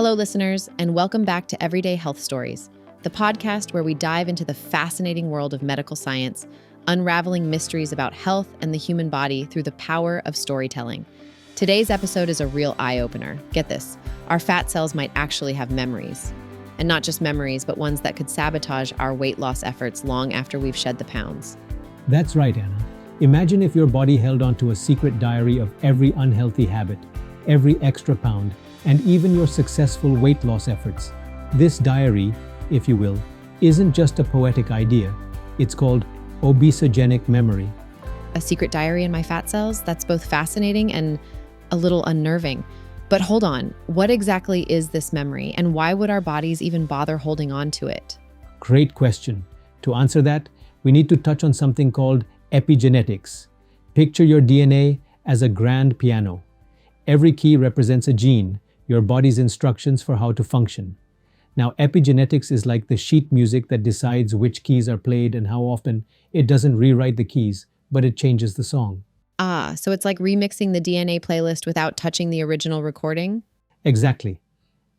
Hello, listeners, and welcome back to Everyday Health Stories, the podcast where we dive into the fascinating world of medical science, unraveling mysteries about health and the human body through the power of storytelling. Today's episode is a real eye-opener. Get this, our fat cells might actually have memories. And not just memories, but ones that could sabotage our weight loss efforts long after we've shed the pounds. That's right, Anna. Imagine if your body held onto a secret diary of every unhealthy habit, every extra pound, and even your successful weight loss efforts. This diary, if you will, isn't just a poetic idea. It's called obesogenic memory. A secret diary in my fat cells? That's both fascinating and a little unnerving. But hold on, what exactly is this memory, and why would our bodies even bother holding on to it? Great question. To answer that, we need to touch on something called epigenetics. Picture your DNA as a grand piano. Every key represents a gene, your body's instructions for how to function. Now, epigenetics is like the sheet music that decides which keys are played and how often. It doesn't rewrite the keys, but it changes the song. So it's like remixing the DNA playlist without touching the original recording? Exactly.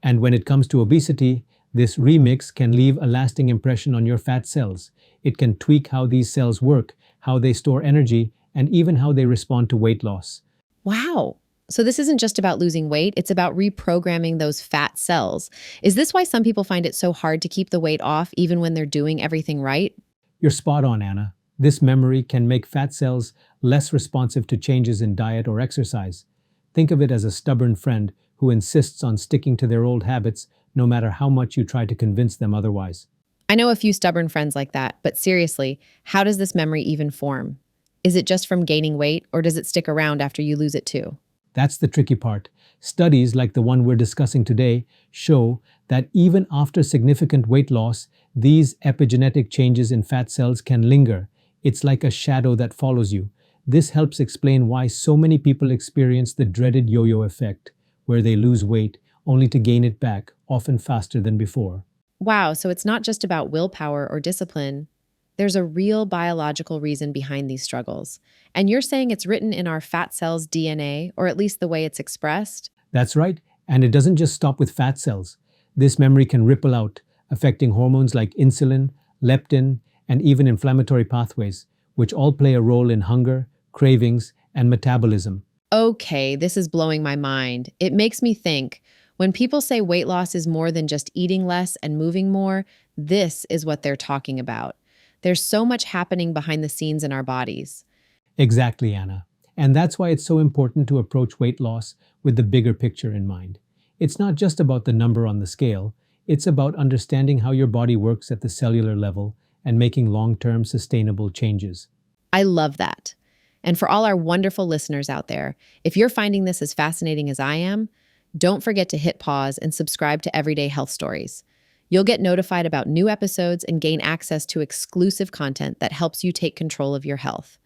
And when it comes to obesity, this remix can leave a lasting impression on your fat cells. It can tweak how these cells work, how they store energy, and even how they respond to weight loss. Wow. So this isn't just about losing weight, it's about reprogramming those fat cells. Is this why some people find it so hard to keep the weight off even when they're doing everything right? You're spot on, Anna. This memory can make fat cells less responsive to changes in diet or exercise. Think of it as a stubborn friend who insists on sticking to their old habits no matter how much you try to convince them otherwise. I know a few stubborn friends like that, but seriously, how does this memory even form? Is it just from gaining weight, or does it stick around after you lose it too? That's the tricky part. Studies like the one we're discussing today show that even after significant weight loss, these epigenetic changes in fat cells can linger. It's like a shadow that follows you. This helps explain why so many people experience the dreaded yo-yo effect, where they lose weight only to gain it back, often faster than before. Wow, so it's not just about willpower or discipline. There's a real biological reason behind these struggles. And you're saying it's written in our fat cells' DNA, or at least the way it's expressed? That's right, and it doesn't just stop with fat cells. This memory can ripple out, affecting hormones like insulin, leptin, and even inflammatory pathways, which all play a role in hunger, cravings, and metabolism. Okay, this is blowing my mind. It makes me think, when people say weight loss is more than just eating less and moving more, this is what they're talking about. There's so much happening behind the scenes in our bodies. Exactly, Anna. And that's why it's so important to approach weight loss with the bigger picture in mind. It's not just about the number on the scale, it's about understanding how your body works at the cellular level and making long-term sustainable changes. I love that. And for all our wonderful listeners out there, if you're finding this as fascinating as I am, don't forget to hit pause and subscribe to Everyday Health Stories. You'll get notified about new episodes and gain access to exclusive content that helps you take control of your health.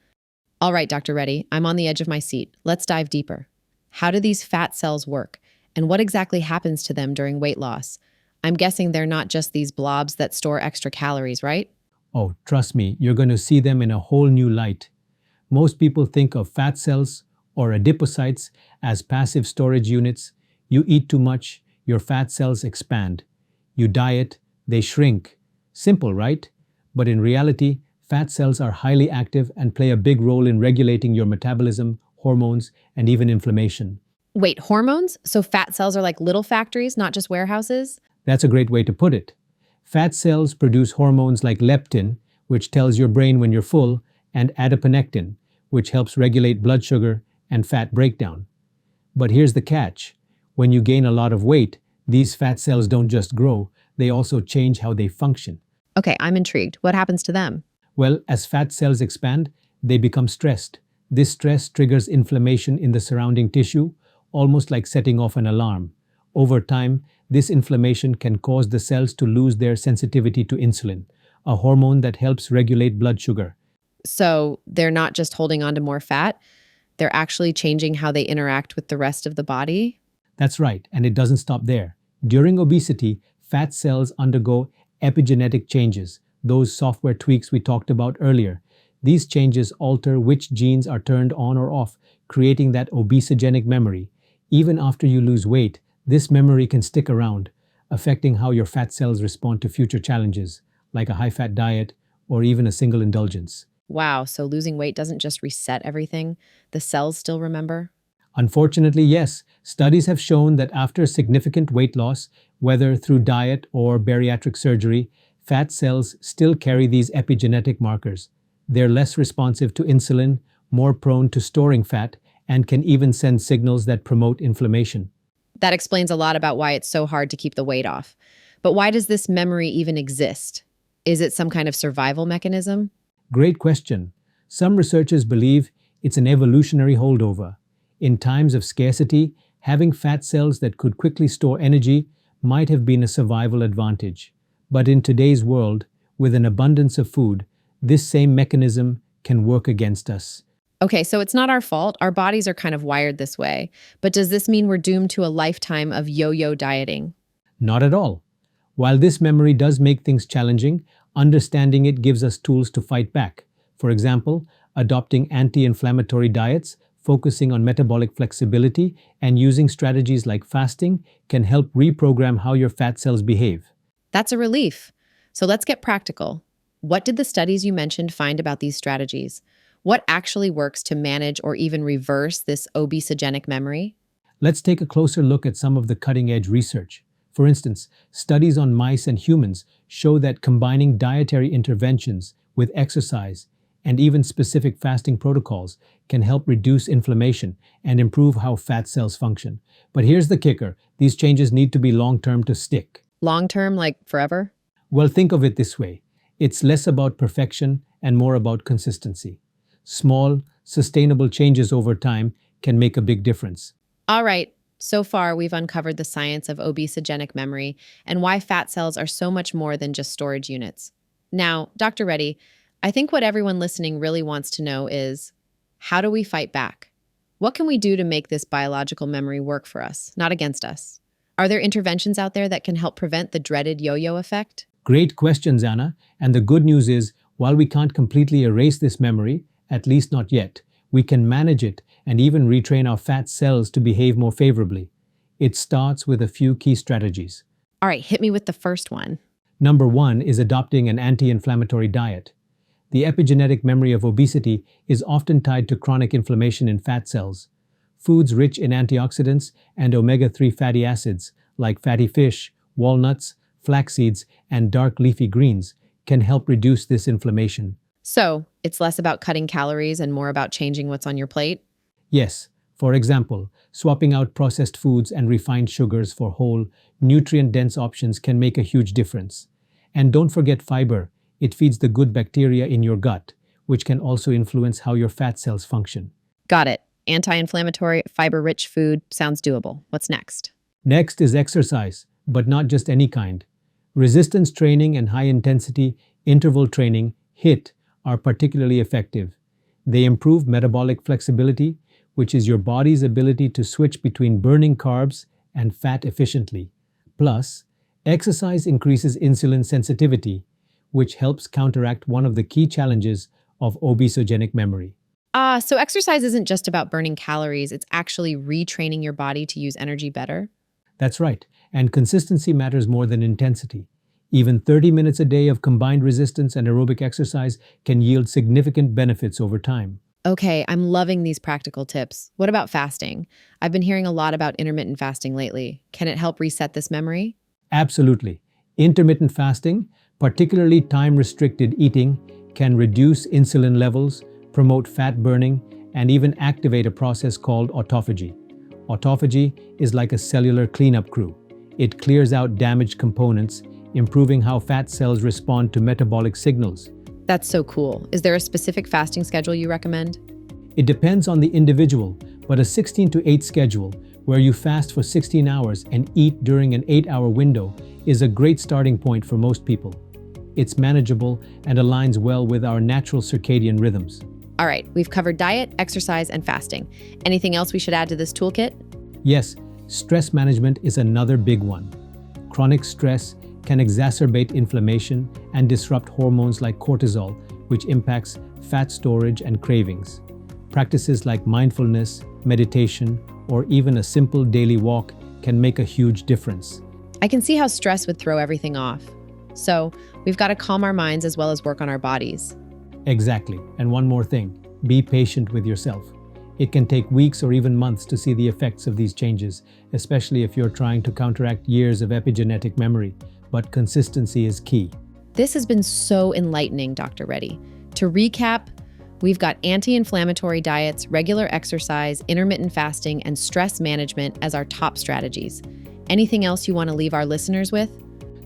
All right, Dr. Reddy, I'm on the edge of my seat. Let's dive deeper. How do these fat cells work, and what exactly happens to them during weight loss? I'm guessing they're not just these blobs that store extra calories, right? Oh, trust me, you're going to see them in a whole new light. Most people think of fat cells or adipocytes as passive storage units. You eat too much, your fat cells expand. You diet, they shrink. Simple, right? But in reality, fat cells are highly active and play a big role in regulating your metabolism, hormones, and even inflammation. Wait, hormones? So fat cells are like little factories, not just warehouses? That's a great way to put it. Fat cells produce hormones like leptin, which tells your brain when you're full, and adiponectin, which helps regulate blood sugar and fat breakdown. But here's the catch. When you gain a lot of weight, these fat cells don't just grow, they also change how they function. Okay, I'm intrigued. What happens to them? Well, as fat cells expand, they become stressed. This stress triggers inflammation in the surrounding tissue, almost like setting off an alarm. Over time, this inflammation can cause the cells to lose their sensitivity to insulin, a hormone that helps regulate blood sugar. So they're not just holding on to more fat, they're actually changing how they interact with the rest of the body? That's right, and it doesn't stop there. During obesity, fat cells undergo epigenetic changes, those software tweaks we talked about earlier. These changes alter which genes are turned on or off, creating that obesogenic memory. Even after you lose weight, This memory can stick around, affecting how your fat cells respond to future challenges, like a high-fat diet or even a single indulgence. Wow, so losing weight doesn't just reset everything, the cells still remember? Unfortunately, yes, studies have shown that after significant weight loss, whether through diet or bariatric surgery, fat cells still carry these epigenetic markers. They're less responsive to insulin, more prone to storing fat, and can even send signals that promote inflammation. That explains a lot about why it's so hard to keep the weight off. But why does this memory even exist? Is it some kind of survival mechanism? Great question. Some researchers believe it's an evolutionary holdover. In times of scarcity, having fat cells that could quickly store energy might have been a survival advantage. But in today's world, with an abundance of food, this same mechanism can work against us. Okay, so it's not our fault. Our bodies are kind of wired this way. But does this mean we're doomed to a lifetime of yo-yo dieting? Not at all. While this memory does make things challenging, understanding it gives us tools to fight back. For example, adopting anti-inflammatory diets, focusing on metabolic flexibility, and using strategies like fasting can help reprogram how your fat cells behave. That's a relief. So let's get practical. What did the studies you mentioned find about these strategies? What actually works to manage or even reverse this obesogenic memory? Let's take a closer look at some of the cutting-edge research. For instance, studies on mice and humans show that combining dietary interventions with exercise and even specific fasting protocols can help reduce inflammation and improve how fat cells function. But here's the kicker: these changes need to be long-term to stick. Long-term, like forever? Well, think of it this way. It's less about perfection and more about consistency. Small, sustainable changes over time can make a big difference. All right, so far we've uncovered the science of obesogenic memory and why fat cells are so much more than just storage units. Now, Dr. Reddy, I think what everyone listening really wants to know is, how do we fight back? What can we do to make this biological memory work for us, not against us? Are there interventions out there that can help prevent the dreaded yo-yo effect? Great questions, Anna. And the good news is, while we can't completely erase this memory, at least not yet, we can manage it and even retrain our fat cells to behave more favorably. It starts with a few key strategies. All right, hit me with the first one. Number one is adopting an anti-inflammatory diet. The epigenetic memory of obesity is often tied to chronic inflammation in fat cells. Foods rich in antioxidants and omega-3 fatty acids, like fatty fish, walnuts, flax seeds, and dark leafy greens, can help reduce this inflammation. So, it's less about cutting calories and more about changing what's on your plate? Yes, for example, swapping out processed foods and refined sugars for whole, nutrient-dense options can make a huge difference. And don't forget fiber. It feeds the good bacteria in your gut, which can also influence how your fat cells function. Got it. Anti-inflammatory, fiber-rich food sounds doable. What's next? Next is exercise, but not just any kind. Resistance training and high-intensity interval training, HIIT, are particularly effective. They improve metabolic flexibility, which is your body's ability to switch between burning carbs and fat efficiently. Plus, exercise increases insulin sensitivity, which helps counteract one of the key challenges of obesogenic memory. So exercise isn't just about burning calories, it's actually retraining your body to use energy better? That's right, and consistency matters more than intensity. Even 30 minutes a day of combined resistance and aerobic exercise can yield significant benefits over time. Okay, I'm loving these practical tips. What about fasting? I've been hearing a lot about intermittent fasting lately. Can it help reset this memory? Absolutely. Intermittent fasting, particularly time-restricted eating, can reduce insulin levels, promote fat burning, and even activate a process called autophagy. Autophagy is like a cellular cleanup crew. It clears out damaged components, improving how fat cells respond to metabolic signals. That's so cool. Is there a specific fasting schedule you recommend? It depends on the individual, but a 16-to-8 schedule, where you fast for 16 hours and eat during an 8-hour window, is a great starting point for most people. It's manageable and aligns well with our natural circadian rhythms. All right, we've covered diet, exercise, and fasting. Anything else we should add to this toolkit? Yes, stress management is another big one. Chronic stress can exacerbate inflammation and disrupt hormones like cortisol, which impacts fat storage and cravings. Practices like mindfulness, meditation, or even a simple daily walk can make a huge difference. I can see how stress would throw everything off. So, we've got to calm our minds as well as work on our bodies. Exactly. And one more thing, be patient with yourself. It can take weeks or even months to see the effects of these changes, especially if you're trying to counteract years of epigenetic memory. But consistency is key. This has been so enlightening, Dr. Reddy. To recap, we've got anti-inflammatory diets, regular exercise, intermittent fasting, and stress management as our top strategies. Anything else you want to leave our listeners with?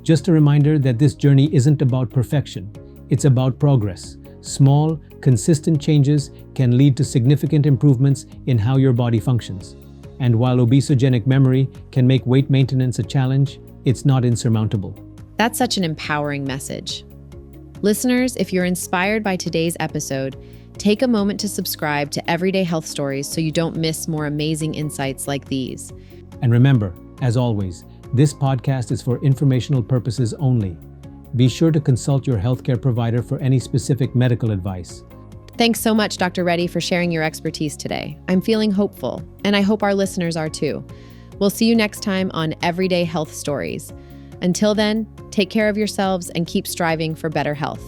Just a reminder that this journey isn't about perfection. It's about progress. Small, consistent changes can lead to significant improvements in how your body functions. And while obesogenic memory can make weight maintenance a challenge, it's not insurmountable. That's such an empowering message. Listeners, if you're inspired by today's episode, take a moment to subscribe to Everyday Health Stories so you don't miss more amazing insights like these. And remember, as always, this podcast is for informational purposes only. Be sure to consult your healthcare provider for any specific medical advice. Thanks so much, Dr. Reddy, for sharing your expertise today. I'm feeling hopeful, and I hope our listeners are too. We'll see you next time on Everyday Health Stories. Until then, take care of yourselves and keep striving for better health.